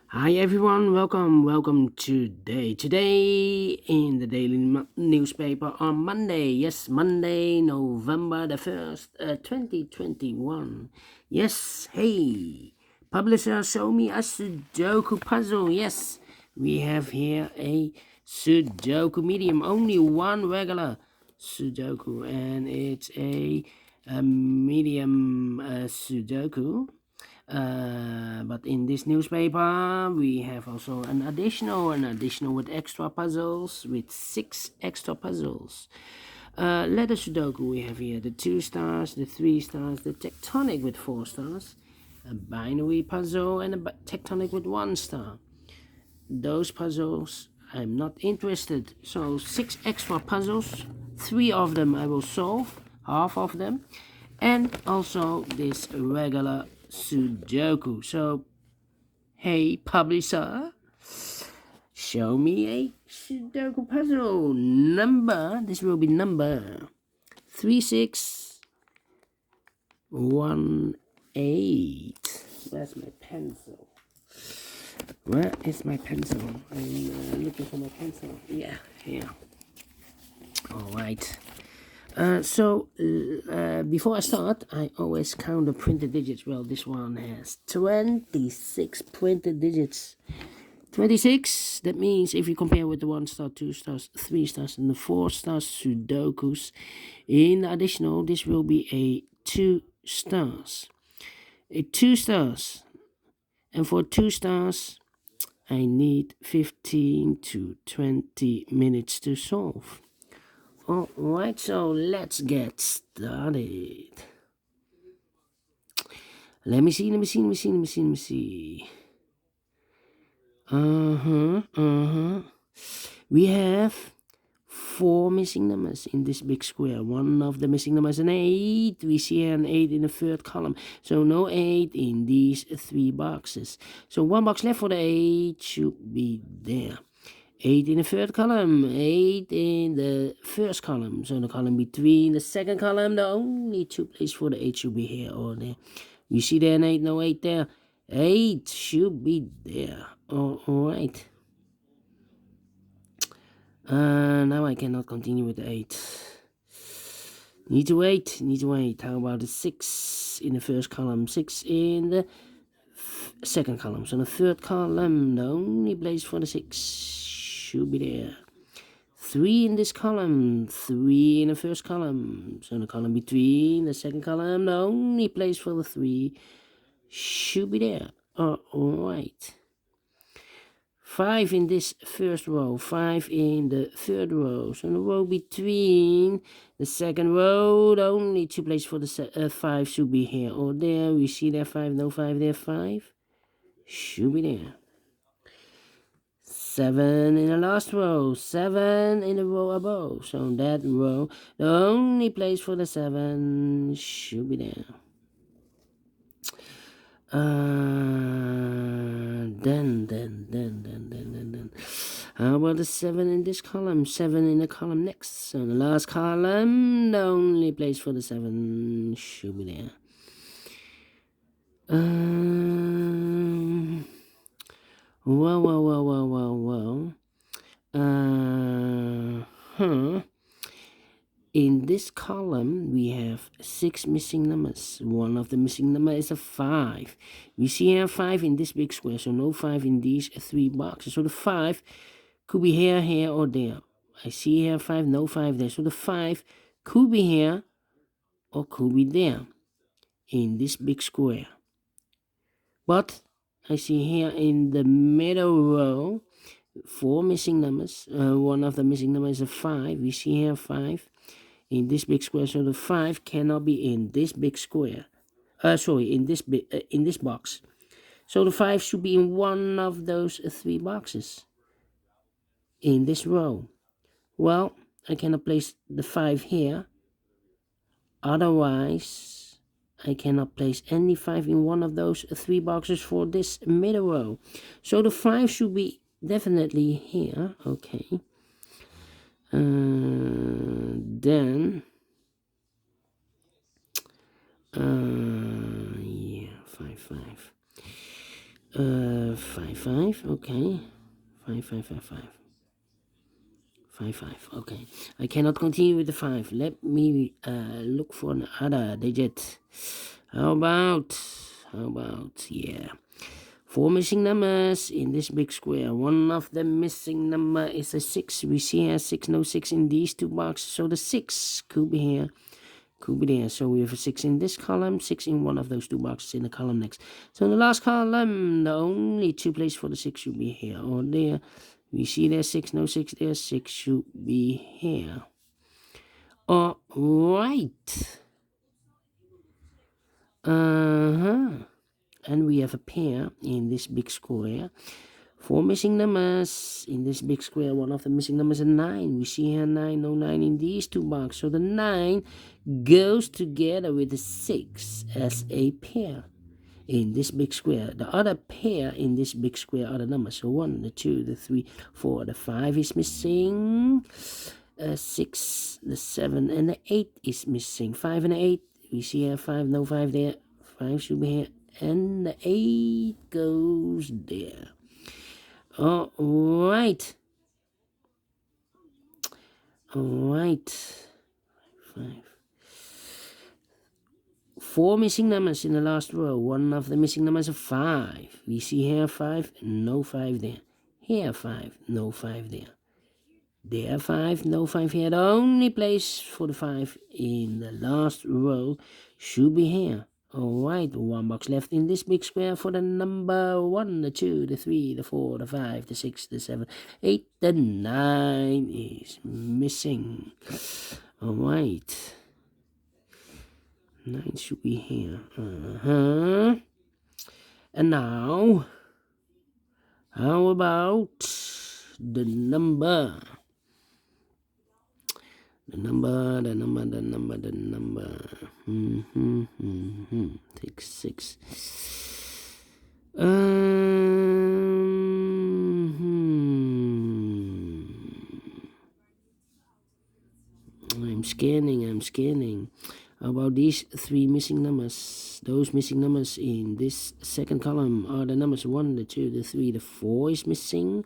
Hi everyone, welcome today in the daily newspaper on Monday. Yes, Monday, November the 1st, 2021. Yes, hey, publisher, show me a Sudoku puzzle. Yes, we have here a Sudoku Medium, only one regular Sudoku, and it's a medium Sudoku. But in this newspaper, we have also an additional with extra puzzles, with 6 extra puzzles. Letter Sudoku, we have here the 2 stars, the 3 stars, the tectonic with 4 stars, a binary puzzle, and a tectonic with 1 star. Those puzzles, I'm not interested. So 6 extra puzzles, 3 of them I will solve, half of them, and also this regular Sudoku. So, hey publisher, show me a Sudoku puzzle number. This will be number 3618. Where's my pencil? Where is my pencil? I'm looking for my pencil. Yeah, here. All right. Before I start, I always count the printed digits. Well, this one has 26 printed digits. 26, that means if you compare with the 1 star, 2 stars, 3 stars, and the 4 stars Sudokus, in the additional, this will be a 2 stars. A 2 stars. And for 2 stars, I need 15 to 20 minutes to solve. Alright, so let's get started. Let me see. We have 4 missing numbers in this big square. One of the missing numbers is an 8. We see an 8 in the third column. So no 8 in these 3 boxes. So 1 box left for the 8 should be there. 8 in the third column, 8 in the first column. So the column between the second column, the only 2 places for the 8 should be here or there. You see there an 8, no 8 there. 8 should be there. Alright. Now I cannot continue with the 8. Need to wait. How about the 6 in the first column, 6 in the second column. So the third column, the only place for the 6 should be there. 3 in this column, 3 in the first column. So the column between the second column, the only place for the 3 should be there. Alright. 5 in this first row, 5 in the third row. So the row between the second row, the only 2 places for the 5 should be here or there. We see there 5, no 5 there, 5 should be there. 7 in the last row, 7 in the row above. So that row, the only place for the 7 should be there. Then. How about the 7 in this column? 7 in the column next. So the last column, the only place for the 7 should be there. Well. In this column, we have 6 missing numbers. One of the missing numbers is a 5. We see here 5 in this big square, so no 5 in these 3 boxes. So the 5 could be here, or there. I see here 5, no 5 there. So the 5 could be here or could be there in this big square. But I see here in the middle row 4 missing numbers. One of the missing numbers is a 5. We see here 5 in this big square, so the 5 cannot be in this big square. In this box. So the 5 should be in one of those 3 boxes in this row. Well, I cannot place the 5 here. Otherwise, I cannot place any 5 in one of those 3 boxes for this middle row. So the 5 should be definitely here. Okay. Then 5. 5, 5, okay. 5, 5, 5, 5. 5, 5, okay. I cannot continue with the 5. Let me look for another digit. How about, yeah. 4 missing numbers in this big square. One of the missing number is a 6. We see here 6, no 6 in these two boxes. So the 6 could be here, could be there. So we have a 6 in this column, 6 in one of those two boxes in the column next. So in the last column, the only two places for the 6 should be here or there. We see there 6, no 6 there, 6 should be here. All right. And we have a pair in this big square. 4 missing numbers in this big square. One of the missing numbers is 9. We see here 9, no 9 in these two boxes. So the 9 goes together with the 6 as a pair in this big square. The other pair in this big square are the numbers. So 1, the 2, the 3, 4, the 5 is missing. 6, the 7, and the 8 is missing. 5 and the 8. We see here 5, no 5 there. 5 should be here. And the 8 goes there. All right. All right. 5. 4 missing numbers in the last row. One of the missing numbers is 5. We see here 5, no 5 there. Here 5, no 5 there. There 5, no 5 here. The only place for the 5 in the last row should be here. Alright, 1 box left in this big square for the number 1, the 2, the 3, the 4, the 5, the 6, the 7, 8, the 9 is missing. Alright. 9 should be here. And now, how about the number? The number. Take 6. I'm scanning. How about these 3 missing numbers? Those missing numbers in this second column are the numbers 1, the 2, the 3, the 4 is missing.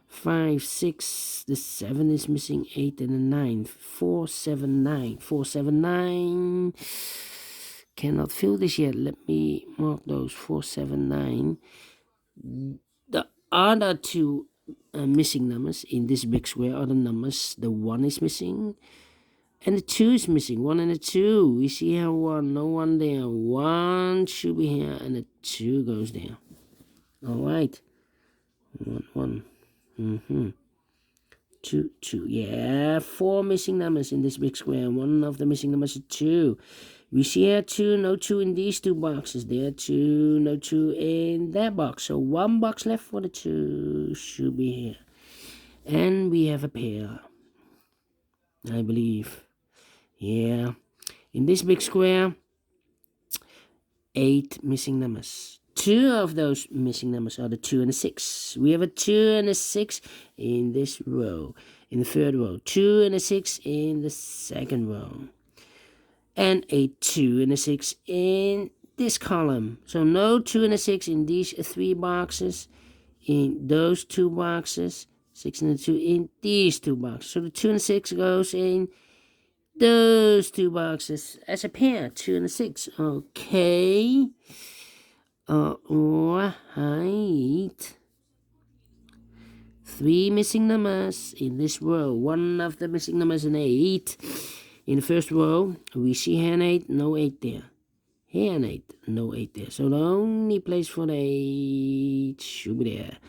5, 6, the 7 is missing, 8 and the 9. 4, 7, 9. 4, 7, 9. Cannot fill this yet. Let me mark those. 4, 7, 9. The other 2 missing numbers in this big square are the numbers. The 1 is missing. And the 2 is missing. 1 and the 2. We see here 1. No 1 there. 1 should be here. And the 2 goes there. Alright. 1. 2, 2. Yeah, 4 missing numbers in this big square. One of the missing numbers is 2. We see here 2, no 2 in these two boxes. There 2, no 2 in that box. So 1 box left for the 2 should be here. And we have a pair, I believe. Yeah. In this big square, 8 missing numbers. 2 of those missing numbers are the 2 and the 6. We have a 2 and a 6 in this row. In the third row. 2 and a 6 in the second row. And a 2 and a 6 in this column. So no 2 and a 6 in these 3 boxes. In those 2 boxes. 6 and a 2 in these 2 boxes. So the 2 and 6 goes in those 2 boxes as a pair. 2 and a 6. Okay. Alright. 3 missing numbers in this row. One of the missing numbers is an 8. In the first row, we see here an 8, no 8 there. Here an 8, no 8 there. So the only place for the 8 should be there.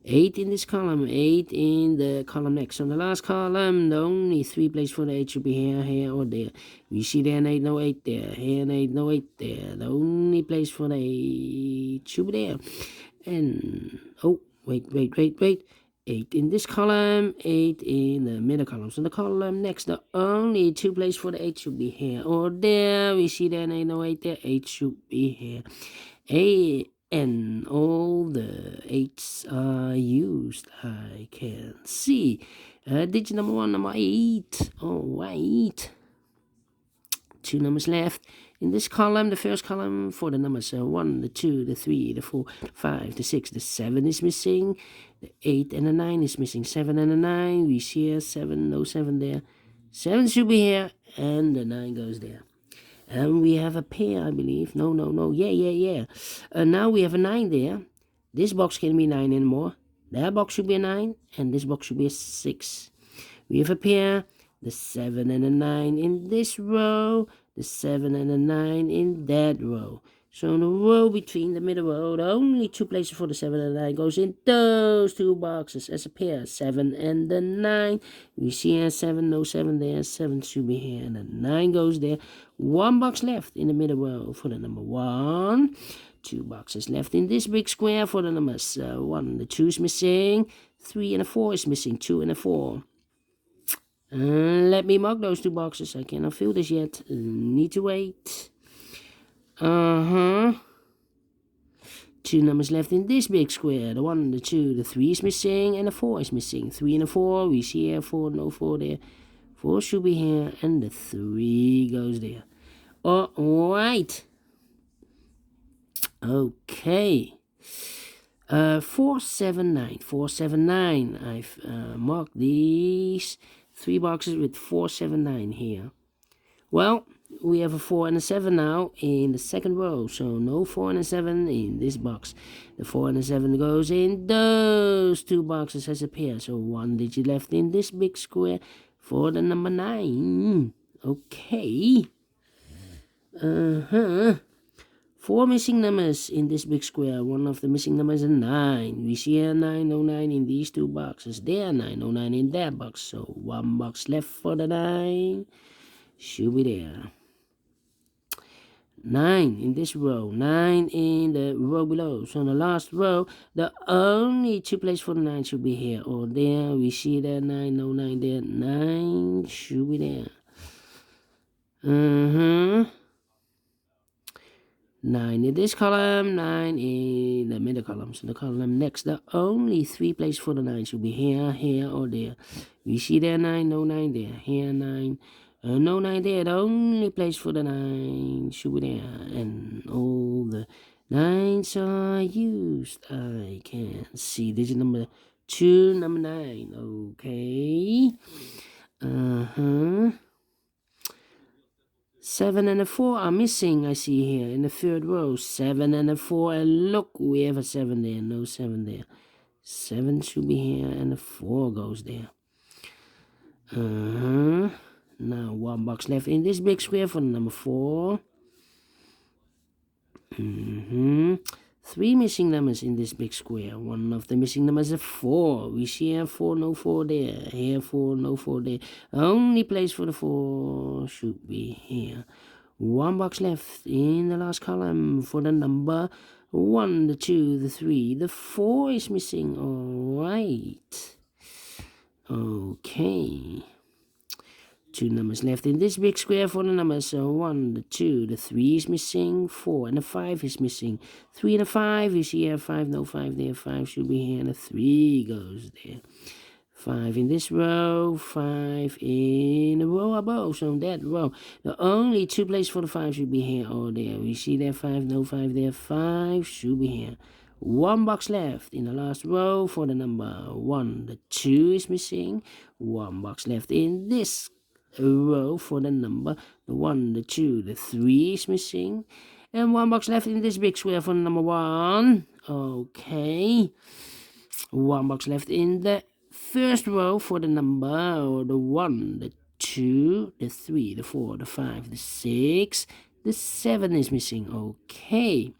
8 in this column, 8 in the column next. On the last column, the only 3 places for the 8 should be here, or there. We see there an 8, no 8 there. Here an 8, no 8 there. The only place for the 8 should be there. And, oh, wait. 8 in this column, 8 in the middle column. So the column next, the only 2 places for the 8 should be here or there. We see there an 8, no 8 there. 8 should be here. 8. And all the 8s are used, I can see. Digit number 1, number 8. Alright. 2 numbers left In this column, the first column for the numbers 1, the 2, the 3, the 4, the 5, the 6, the 7 is missing. The 8 and the 9 is missing. 7 and the 9, we see here 7, no 7 there. 7 should be here, and the 9 goes there. And we have a pair, I believe. No. Yeah. Now we have a 9 there. This box can be 9 anymore. That box should be a 9, and this box should be a 6. We have a pair, the 7 and the 9 in this row, the 7 and the 9 in that row. So in the row between the middle row, the only 2 places for the 7 and the 9 goes in those 2 boxes as a pair. 7 and the 9. We see here 7, no 7 there. 7 should be here, and the 9 goes there. 1 box left in the middle row for the number 1. 2 boxes left in this big square for the numbers 1. The 2 is missing. 3 and a 4 is missing. 2 and a 4. Let me mark those 2 boxes. I cannot fill this yet. Need to wait. 2 numbers left in this big square. The 1, the 2, the 3 is missing, and the 4 is missing. 3 and a 4, we see here 4, no 4 there. 4 should be here, and the 3 goes there. Alright. Okay. 479. 479. I've marked these 3 boxes with 479 here. Well, we have a 4 and a 7 now in the second row, so no 4 and a 7 in this box. The 4 and a 7 goes in those 2 boxes as a pair, so 1 digit left in this big square for the number 9. Okay. 4 missing numbers in this big square. One of the missing numbers is a 9. We see a 9, no 9 in these 2 boxes. There, 9, no 9 in that box, so 1 box left for the 9. Should be there. 9 in this row, 9 in the row below. So in the last row, the only 2 places for the 9 should be here or there. We see there 9, no 9 there. 9 should be there. 9 in this column, 9 in the middle column. So the column next, the only 3 places for the 9 should be here, here, or there. We see there 9, no 9 there. Here 9. No 9 there, the only place for the 9 should be there, and all the 9s are used. I can see digit number 2, number 9, okay. 7 and a 4 are missing, I see here, in the third row. 7 and a 4, and look, we have a 7 there, no 7 there. 7 should be here, and the 4 goes there. Now 1 box left in this big square for the number 4. 3 missing numbers in this big square. One of the missing numbers is a 4. We see here 4, no 4 there. Here 4, no 4 there. Only place for the 4 should be here. 1 box left in the last column for the number 1, the 2, the 3. The 4 is missing. Alright. Okay. 2 numbers left in this big square for the numbers 1, the 2, the 3 is missing, 4 and the 5 is missing. 3 and the 5 is here, 5, no 5 there, 5 should be here, and the 3 goes there. 5 in this row, 5 in the row above, so in that row, the only 2 places for the 5 should be here or there. We see there 5, no 5 there, 5 should be here. 1 box left in the last row for the number 1, the 2 is missing. 1 box left in this row for the number the 1, the 2, the 3 is missing, and 1 box left in this big square for the number 1. Okay, 1 box left in the first row for the number the 1, the 2, the 3, the 4, the 5, the 6, the 7 is missing. Okay,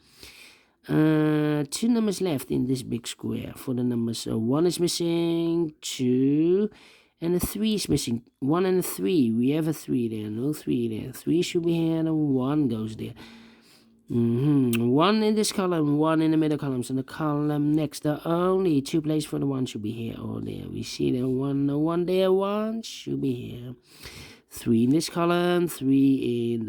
2 numbers left in this big square for the numbers 1 is missing, 2, and the 3 is missing. 1 and a 3. We have a 3 there. No 3 there. 3 should be here, and a 1 goes there. 1 in this column, 1 in the middle column. So the column next, the only 2 places for the 1 should be here or there. We see there 1, no 1 there. 1 should be here. 3 in this column, 3 in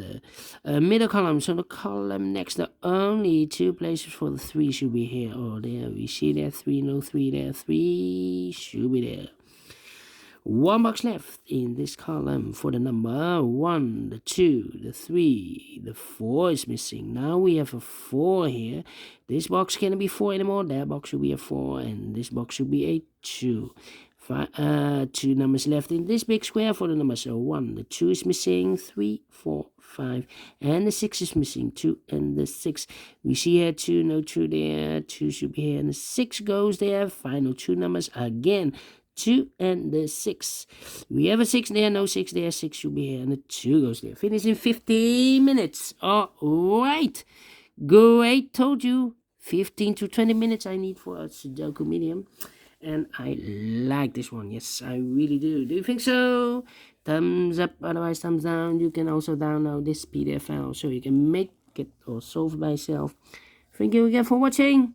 the middle column. So the column next, the only 2 places for the 3 should be here or there. We see there 3, no 3 there. 3 should be there. One box left in this column for the number 1, the 2, the 3, the 4 is missing. Now we have a 4 here. This box can't be 4 anymore. That box should be a 4, and this box should be a 2. Two numbers left in this big square for the numbers 1. The 2 is missing, 3, 4, 5, and the 6 is missing, 2 and the 6. We see here 2, no 2 there, 2 should be here, and the 6 goes there. Final 2 numbers again, 2 and the 6. We have a 6 there, no 6 there, 6 should be here, and the 2 goes there. Finish in 15 minutes. All right. Great, told you. 15 to 20 minutes I need for a Sudoku Medium. And I like this one. Yes, I really do. Do you think so? Thumbs up, otherwise thumbs down. You can also download this PDF file so you can make it or solve it by yourself. Thank you again for watching.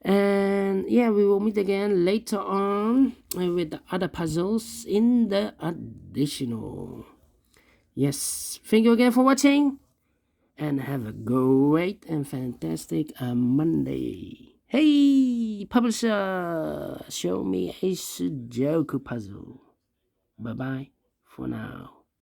And yeah, we will meet again later on with the other puzzles in the additional. Yes, thank you again for watching. And have a great and fantastic Monday. Hey, publisher, show me a Sudoku puzzle. Bye-bye for now.